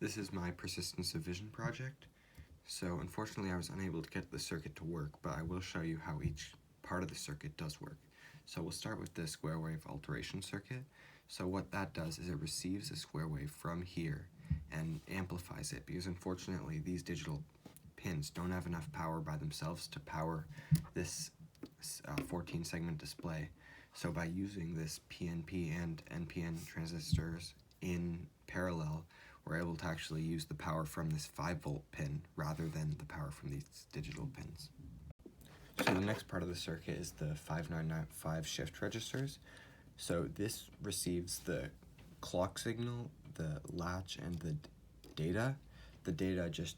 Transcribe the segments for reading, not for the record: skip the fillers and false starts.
This is my Persistence of Vision project. So unfortunately I was unable to get the circuit to work, but I will show you how each part of the circuit does work. So we'll start with the square wave alteration circuit. So what that does is it receives a square wave from here and amplifies it, because unfortunately these digital pins don't have enough power by themselves to power this 14 segment display. So by using this PNP and NPN transistors in parallel, we're able to actually use the power from this 5-volt pin rather than the power from these digital pins. So the next part of the circuit is the 5995 shift registers. So this receives the clock signal, the latch, and the data. The data just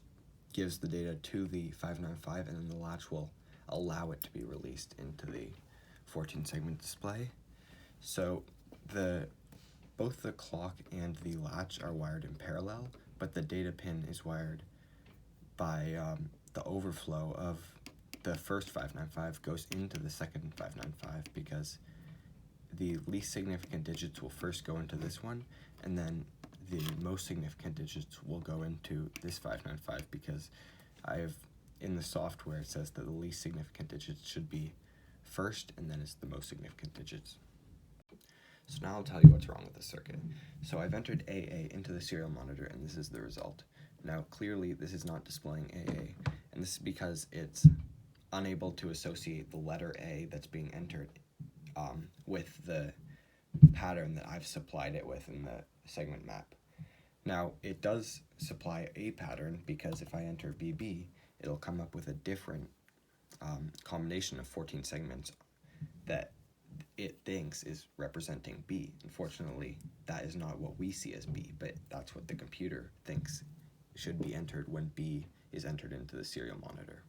gives the data to the 595, and then the latch will allow it to be released into the 14 segment display. So both the clock and the latch are wired in parallel, but the data pin is wired by the overflow of the first 595 goes into the second 595, because the least significant digits will first go into this one, and then the most significant digits will go into this 595, because in the software it says that the least significant digits should be first, and then it's the most significant digits. So now I'll tell you what's wrong with the circuit. So I've entered AA into the serial monitor, and this is the result. Now clearly this is not displaying AA, and this is because it's unable to associate the letter A that's being entered with the pattern that I've supplied it with in the segment map. Now it does supply a pattern, because if I enter BB, it'll come up with a different combination of 14 segments that it thinks is representing B. Unfortunately, that is not what we see as B, but that's what the computer thinks should be entered when B is entered into the serial monitor.